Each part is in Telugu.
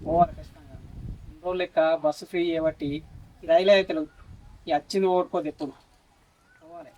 పోవాలి ఖచ్చితంగా. 2 రోజులు లెక్క బస్సు ఫ్రీ చేయబట్టి రైలు అయితే ఈ వచ్చింది ఓడుకోదు ఎప్పుడు పోవాలి.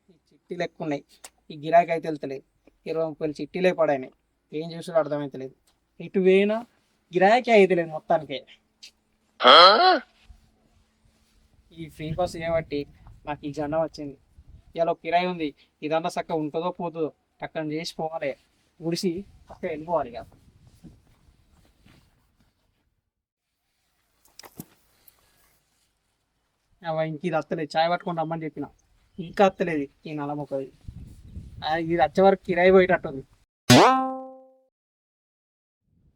ఈ చిట్టీలు ఎక్కువ ఉన్నాయి, ఈ గిరాకీ అయితే వెళ్తలేదు. 20-30 చిట్టీలే పడాయి. ఏం చూసారో అర్థమైతలేదు. ఎటు పోయినా గిరాకీ అయితే లేదు మొత్తానికి. ఈ ఫ్రీ బస్ చేయబట్టి నాకు ఈ జెండా వచ్చింది. ఇలా కిరాయి ఉంది, ఇదన్నా చక్కగా ఉంటుందో పోతుందో అక్కడ చేసి పోవాలి, ఉడిసి చక్కగా వెళ్ళిపోవాలి. ఇక ఇంక ఇది వస్తలేదు, చాయ్ పట్టుకొని రమ్మని చెప్పిన, ఇంకా వస్తలేదు ఈ నల్లముక్కది. ఇది వచ్చే వరకు కిరాయి పోయేటట్టుంది.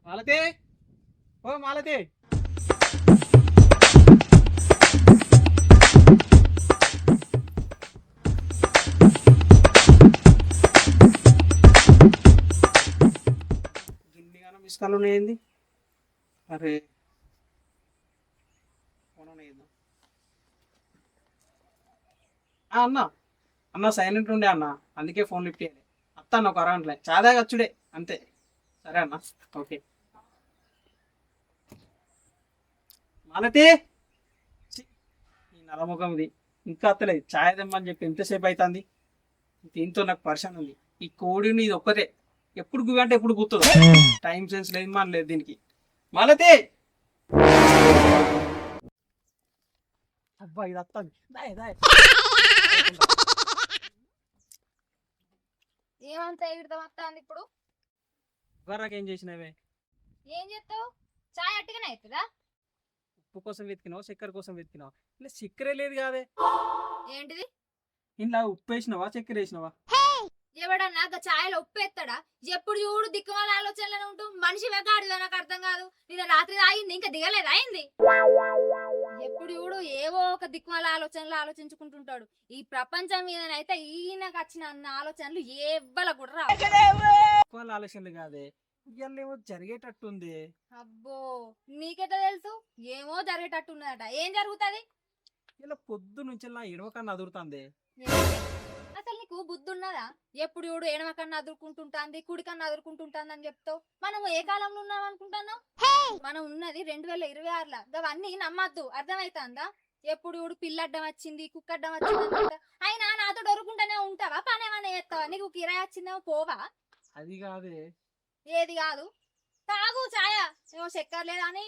మాలతి, ఓ మాలతి, గిన్నిగానో మిస్ కాల్ ఉన్నాయండి. అరే ఫోన్ ఉన్నాయిందా అన్న? అన్న సైలెంట్ ఉండే అన్న, అందుకే ఫోన్ లిఫ్ట్ చేయాలి. అత్త అన్న ఒక అరగంటలే చాదా వచ్చుడే అంతే. సరే అన్న, ఓకే. మాలతి, ఛీ, ఈ నలముఖంది ఇంకా అత్తలేదు. ఛాయ్ తెమ్మని చెప్పి ఎంతసేపు అవుతుంది. దీంతో నాకు పరిశాన్ ఉంది. ఈ కోడిని ఇది ఒక్కటే ఎప్పుడు గువ్వంటే ఎప్పుడు గుర్తుంది. టైం సెన్స్ లేదు మన లేదు దీనికి. మాలతి, అబ్బా ఇది వస్తుంది. ఏమంతా ఎగురుతాం వస్తుంది ఇప్పుడు. ఇవ్వరాక ఏం చేసినావే? ఏం చేస్తావు? చాయ్ అట్టుగానే అవుతుందా? ఉప్పు కోసం వెతికినావు, చక్కెర కోసం వెతికినావు. ఇలా చక్కెరే లేదు కాదే. ఏంటిది? ఇంట్లో ఉప్పు వేసినావా, చక్కెర వేసినావా? ఎవడన్నా చాయలో ఉప్పు ఎత్తాడా? ఎప్పుడు చూడు దిక్కుమాల ఆలోచనలు ఉంటూ మనిషి వెగాడుదా, నాకు అర్థం కాదు. నిన్న రాత్రి తాగింది ఇంకా దిగలేదు అయింది. ఎప్పుడు చూడు ఏవో ఒక దిక్కుమాల ఆలోచనలు ఆలోచించుకుంటుంటాడు. ఈ ప్రపంచం మీదనైతే ఈయనకు వచ్చిన అన్న ఆలోచనలు ఎవ్వల కూడా రావు. వాళ్ళ ఆలోచనలు కాదే, ఇవాళ ఏమో జరిగేటట్టుంది. అబ్బో, నీకెట్లా తెలుసు? ఏమో జరిగేటట్టున్నదట. ఏం జరుగుతుంది? ఇలా పొద్దు నుంచి ఎడవకన్నా అదురుతుంది. అసలు నీకు బుద్ధి ఉన్నదా? ఎప్పుడు చూడు ఎడమకన్నా అదురుకుంటుంటాంది, కుడికన్నా అదురుకుంటుంటాంది అని చెప్తావు. మనం ఏ కాలంలో ఉన్నాం అనుకుంటున్నావు? మనం ఉన్నది 2026లా. అవన్నీ నమ్మద్దు, అర్థమైతుందా? ఎప్పుడు చూడు పిల్లడ్డం వచ్చింది, కుక్కడ్డం వచ్చింది అనుకుంటా. అయినా నాతో డొరుకుంటూనే ఉంటావా? పని ఏమన్నా చేస్తావా? నీకు కిరాయి వచ్చిందేమో పోవా? అది కాదే. ఏది కాదు? తాగు ఛాయ. ఏమో చక్కెర లేదని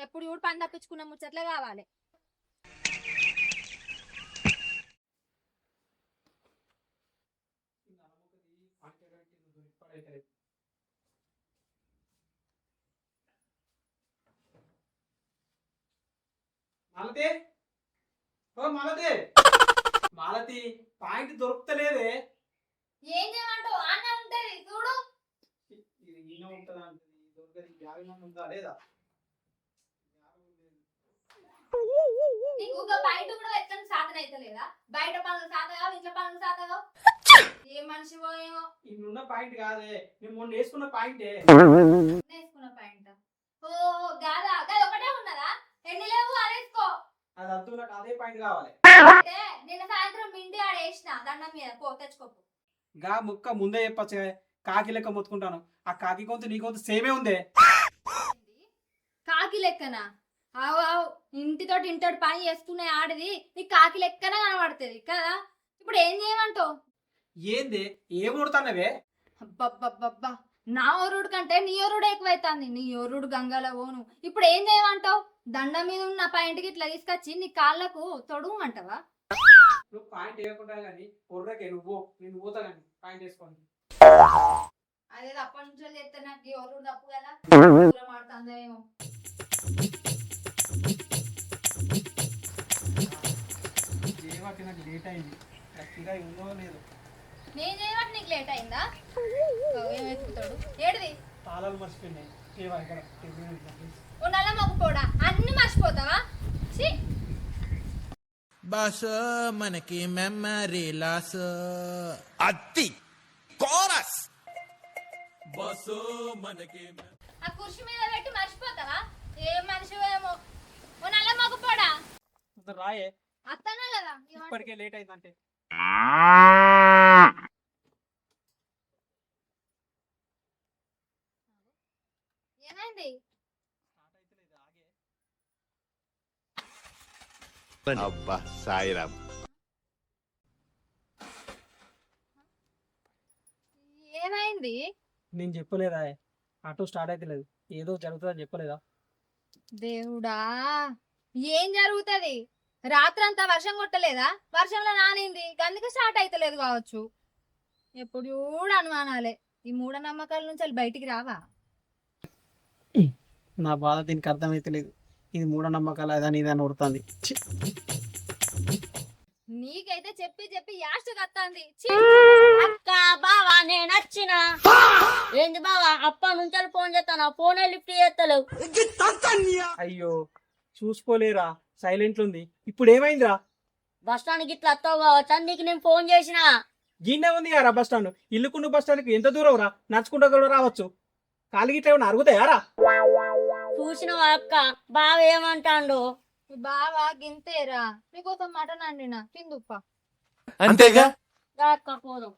ఎప్పుడు చూడు పని తప్పించుకున్న ముచ్చట్లే కావాలి. మాలతి, ఓ మాలతి, మాలతి పాయింట్ దొరుకుతలేదే. ఏం చేయమంటావు? అన్న ఉంటది చూడు. ఇది ఈయన ఉంటుందా? దొరకది. యాభై మంది ఉందా లేదా? నీకు ఒక బయట కూడా ఎట్లని సాధన అయితే లేదా? బయట పనులు సాధగా, ఇంట్లో పనులు సాధగా. ఏ మనిషి ఏమో. ఇన్నున్న పాయింట్ కాదే, నేను మొన్న వేసుకున్న పాయింటే. వేసుకున్న పాయింట్? ఓ గాదా, గది ఒకటే ఉన్నదా? ఎన్ని లేవు అదేసుకో. అది అద్దు, నాకు అదే పాయింట్ కావాలి. అంటే నిన్న సాయంత్రం మిండి ఆడేసిన దండం మీద. పో తెచ్చుకోపు. గా ముక్క ముందే చెప్పచ్చు. కాకి లెక్క మొత్తుకుంటాను. ఆ కాకి గొంతు నీ గొంతు సేమే ఉందే. కాకి లెక్కనా? ఆవు ఆవు, ఇంటితోటి ఇంటోటి పని చేసుకునే ఆడిది నీ కాకి లెక్కన కనబడుతుంది కదా. ఇప్పుడు ఏం చేయమంటావు? ఏంది ఏం కొడుతానవే? అబ్బబ్బబ్బబ్బా, నా ఓరుడు కంటే నీ ఓరుడు ఎక్కువైతుంది. నీ ఓరుడు గంగల ఓను. ఇప్పుడు ఏం చేయమంటావు? దండ మీద ఉన్న పాయింట్కి ఇట్లా తీసుకొచ్చి నీ కాళ్ళకు తొడుగుమంటావా? నువ్వు పాయింట్ వేయకుండా కానీ పొర్రకే నువ్వు, నేను పోతా కానీ పాయింట్ వేసుకోండి. అదే అప్పటి నుంచో చేస్తే నాకు ఈ ఓరుడు తప్పు కదా. మాడుతుందేమో. చేయబట్టి నాకు లేట్ అయింది. కిరాయి ఉందో లేదు. నేను చేయబట్టి నీకు లేట్ అయిందా? ఏం వెతుకుతాడు? ఏడిది? తాళాలు మర్చిపోయినాయి. ఓ నల్ల మొగ్గుపోడా, అన్ని మర్చిపోతావా? బస్ మనకి మెమరీ లాస్. అత్తి కోరస్ బస్సు మనకి ఆ కుర్చీ మీద పెట్టి మర్చిపోతావా? ఏ మనిషి ఏమో ఓ నల్ల మగపోడా అసలు రాయే, అత్తనే కదా ఇప్పటికే లేట్ అయిందంటే. ఏమైంది? స్టార్ట్ అయితలేదు, ఆగే. అబ్బా సాయిరామ్. ఏమైంది? నేను చెప్పలేదా ఆటో స్టార్ట్ అయితలేదు, ఏదో జరుగుతుందని చెప్పలేదా? దేవుడా, ఏం జరుగుతది? రాత్రంతా వర్షం కొట్టలేదా? వర్షంలో నానింది, అందుకే స్టార్ట్ అయితలేదు కావచ్చు. ఎప్పుడు చూడు అనుమానాలే. ఈ మూఢనమ్మకాల నుంచి వాళ్ళు బయటికి రావా? నా బాధ దీనికి అర్థమైతలేదు. ఇది మూఢనమ్మకాలు అదని ఇదని ఉడుతుంది. నీకైతే చెప్పి చెప్పి యాస్ట్ కత్తాంది. అక్క బావా నేను వచ్చిన. ఏంది బావా అప్ప నుంచి ఫోన్ చేస్తాను, ఫోనే లిఫ్ట్ చేస్తలేవు. అయ్యో చూసుకోలేరా, సైలెంట్ ఉంది. ఇప్పుడు ఏమైందిరా? బస్ స్టాండ్ గిట్ల వస్తావు కావచ్చు అని నీకు నేను ఫోన్ చేసిన. గిన్నె ఉంది కదా బస్ స్టాండ్, ఇల్లుకున్న బస్ స్టాండ్కి ఎంత దూరం రా? నడుచుకుంటూ కూడా రావచ్చు. కాలు గిట్ల ఏమైనా అరుగుతాయారా? చూసినవా అక్క బావ ఏమంటాండు? బావా గింతేరా, నీకోసం మటన్ అండినా తిందుప్ప. అంతేగా. దా అక్క పోదాం.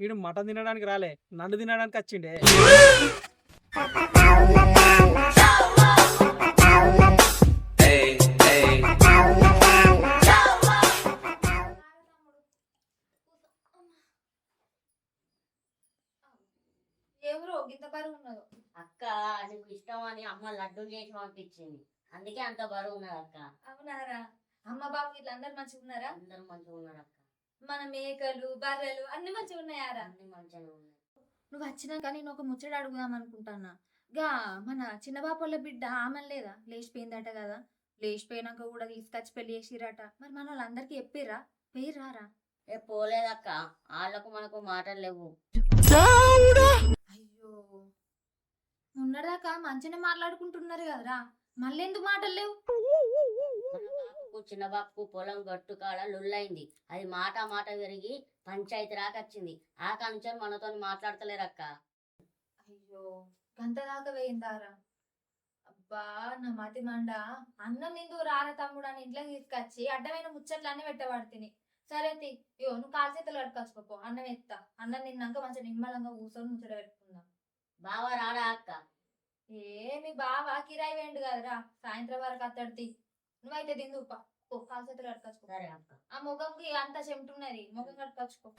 వీడు మటన్ తినడానికి రాలే, నన్ను తినడానికి వచ్చిండే. ఎవరో గింత బరువు ఉన్నదో. అక్క నీకు ఇష్టం అని అమ్మ లడ్డు చేసి పంపించింది, అందుకే అంత బరువు ఉన్నది అక్క. అవునారా? అమ్మ బాబు ఇట్లా అందరు మంచిగా ఉన్నారా? అందరు మంచిగా ఉన్నారు అక్క. మన మేకలు బర్రెలు అన్ని మంచిగా ఉన్నాయారా? అన్ని మంచిగా ఉన్నాయి. నువ్వు వచ్చినాక నేను ఒక ముచ్చట అడుగుదాం అనుకుంటానా. గా మన చిన్న బాపోళ్ళ బిడ్డ ఆమె లేదా లేచిపోయిందట కదా, లేచిపోయినాక కూడా తీసుకొచ్చి పెళ్లి చేసిరట. మరి మన వాళ్ళందరికీ చెప్పిర్రా? పేరు రారా? ఏ పోలేదక్క, వాళ్ళకు మనకు మాటలు లేవు. అయ్యో, ఉన్నదాకా మంచిగా మాట్లాడుకుంటున్నారు కదరా, మళ్ళీ ఎందుకు మాటలు లేవు? మన బాపుకు చిన్న బాపుకు పొలం గట్టు కాడ లొల్లైంది, అది మాట మాట పెరిగి పంచాయతీ రాకొచ్చింది. ఆ కంచెం మనతో మాట్లాడతలేరక్క. అయ్యో, గంత దాకా వేయిందారా? అబ్బా నా మతి మండ. అన్నం నిందు రారా తమ్ముడు అని ఇంట్లో తీసుకొచ్చి అడ్డమైన ముచ్చట్లన్నీ పెట్టబడుతుంది. సరే తి, ఇగో నువ్వు కాలు చేతులు కట్టుకొచ్చుకోపో, అన్నం ఎత్తా. అన్నం తిన్నాక మంచిగా నిమ్మలంగా కూర్చొని ముచ్చట పెట్టుకుందాం. బావ రాడా అక్క? మీ బావ కిరాయి వేయండు కదరా, సాయంత్రం వరకు అత్తడితి. నువ్వైతే తిందు కాలు చేతులు కట్టుకొచ్చుకో. సరే అక్క. ఆ ముఖంకి అంతా చెమటున్నది, ముఖం కట్టుకొచ్చుకో.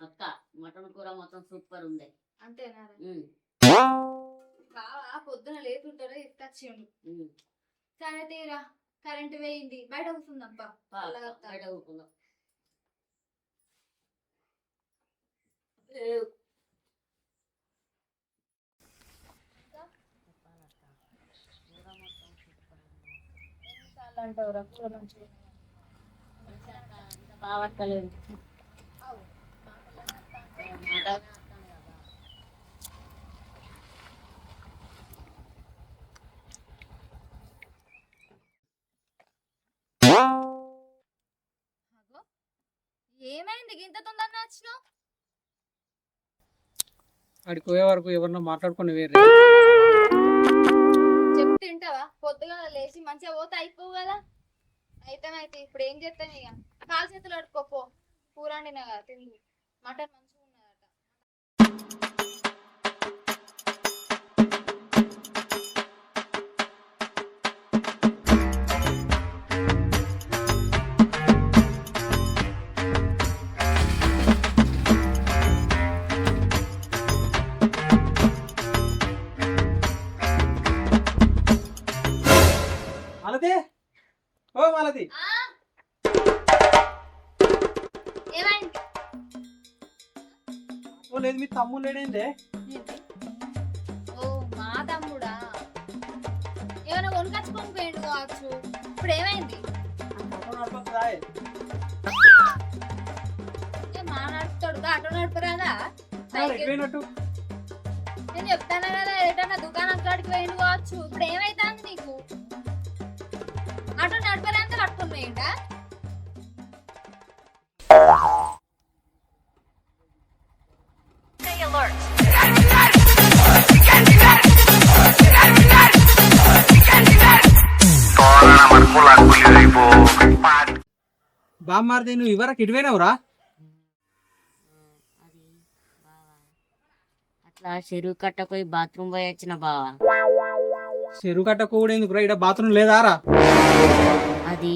అక్క మటన్ కూర మొత్తం సూపర్ ఉంది. అంతేనా? ఉమ్, బావ పొద్దున లేతుంటారో తీసుకొచ్చిండు. ఉమ్. సరే తీరా, కరెంట్ వేయింది, బయట కూర్చుందబ్బా. బయట ఊరుకుందాం. అంటావురా కూర మంచిగా బావక్కలేదు. ఏమైంది గింత తొందరగా వచ్చినావు? అడికి పోయే వరకు ఎవరన్నా మాట్లాడుకుని వేరే. చెప్పు తింటావా? పొద్దుగా లేచి మంచిగా పోతే అయిపోవు కదా. అయితే ఇప్పుడు ఏం చేస్తాను, ఇక కాలు చేతులు అడుకోపో. కూర వండినా కదా తిందు. మటన్ మంచిగా ఉన్నదట. మాలతి, ఓ మాలతి. ఏమైంది? లేదు మీ తమ్ముడు లేడేందే? ఏంటి? ఓ మా తమ్ముడా ఏమైనా కొనుకొచ్చుకొని పోయిండు కావచ్చు. ఇప్పుడు ఏమైంది? ఆటో నడపకురా. ఏ మా నడుపుతాడు ఆటో నడుపురాదా? ఎటుపోయినట్టు? నేను చెప్తాను కదా ఏటన్నా దుకాణం కాడికి పోయిండు కావచ్చు. ఇప్పుడు ఏమైతుంది నీకు? ఆటో నడపరాంతా కట్టుకుని పోయిండా? బామ్మారిది నువ్వు ఇవరకు ఇటువైనవురా? అది బావా అట్లా చెరువు కట్టపోయి బాత్రూమ్ పోయి వచ్చిన బావా. చెరువు కట్ట కూడా ఎందుకురా? ఇక్కడ బాత్రూమ్ లేదారా? అది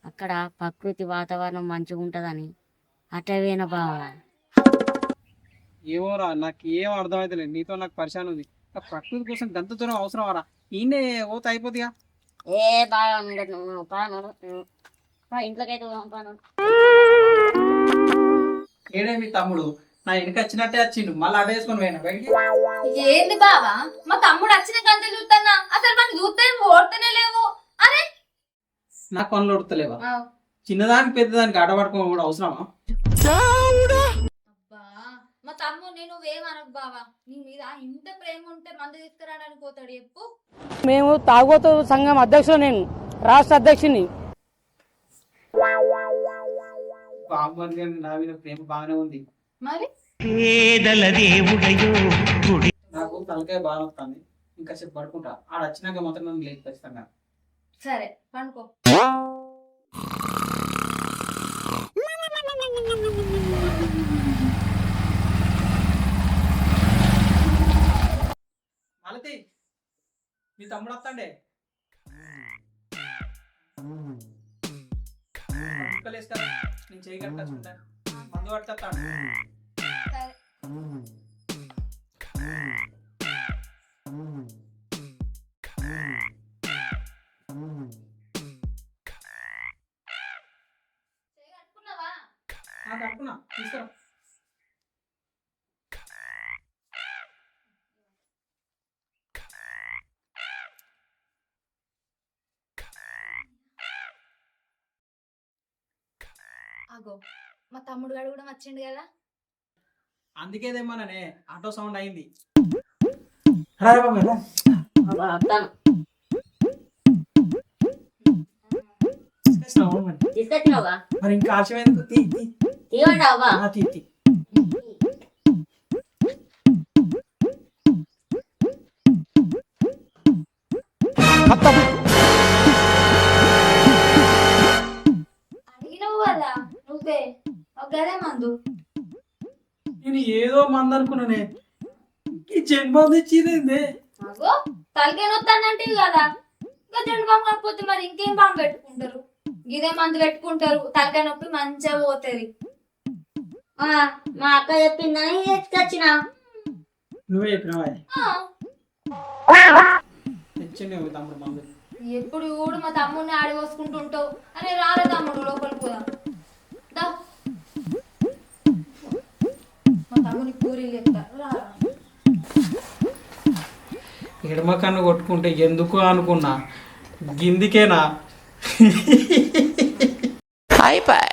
అక్కడ ప్రకృతి వాతావరణం మంచిగా ఉంటదని అటవేనా బావా. ఏమోరా నాకు ఏం అర్థమైతలేదు. నీతో నాకు పరిశాన్ ఉంది. ఆ ప్రకృతి కోసం గంత దూరం అవసరం రా? ఈయనే పోతే అయిపోతుందిగా. ఏ బాగా ఇంట్లోకైతే పాను. ఏడే మీ తమ్ముడు నా వెనక వచ్చినట్టే వచ్చిండు. మళ్ళీ అడ్డ వేసుకొని పోయినా బయటికి. ఏంది బావా మా తమ్ముడు వచ్చిన గంట చూస్తున్నా అసలు మనకి చూస్తే ఓడుతూనే లేవు. అరే నాకు పనులు ఉడతలేవా? చిన్నదానికి పెద్దదానికి అడ్డపడుకోవడం కూడా అవసరమా? అబ్బా మా తమ్ముడు నేను ఏమనకు బావా. నీ మీద ఇంత ప్రేమ ఉంటే మందు తీసుకురావడానికి పోతాడు చెప్పు. మేము తాగోతు సంఘం అధ్యక్షుడు, నేను రాష్ట్ర అధ్యక్షుని. బామ్మర్ది నా మీద ప్రేమ బాగానే ఉంది. మరి నాకు తలకాయ బాగా వస్తుంది. ఇంకా సేపు పడుకుంటా. ఆడ వచ్చినాక మాత్రం నన్ను లేదు ఖచ్చితంగా. సరే పండుకో. మాలతి మీ తమ్ముడు వస్తాండే. నేను చేయి కట్టుకుంటా. మందు పట్టుకొస్తాను. సరే కట్టుకున్నావా? కట్టుకున్నా తీసుకురా. అగో మా తమ్ముడు గారు కూడా వచ్చిండు కదా. అందుకేదేమోననే ఆటో సౌండ్ అయింది. తీసుకొచ్చినావా? మరి ఇంకా ఆశయం ఎందుకు? తీయండి అవ్వా. తీ. అడిగినవు కదా నువ్వే గదే మందు. నేను ఏదో మంది అనుకున్నానే. ఈ జన్మ తెచ్చిదే. అగో తలకే నొత్తానంటే కదా. ఇంకా జెండు బాంబు కాకపోతే మరి ఇంకేం బాంబు పెట్టుకుంటారు? ఇదే మందు పెట్టుకుంటారు. తలకాయ నొప్పి మంచిగా పోతుంది. మా అక్క చెప్పిందని తెచ్చిన. నువ్వే చెప్పినావా? తెచ్చిండే తమ్ముడు మందు. ఎప్పుడు కూడా మా తమ్ముడిని ఆడిపోసుకుంటుంటావు. అరే రాలే తమ్ముడు లోపలికి పోదాం. దా మా తమ్ముని పూరీలు చెప్తారు రా. ఎడమ కన్ను కొట్టుకుంటే ఎందుకు అనుకున్నా. గిందికేనా? అయిపోయి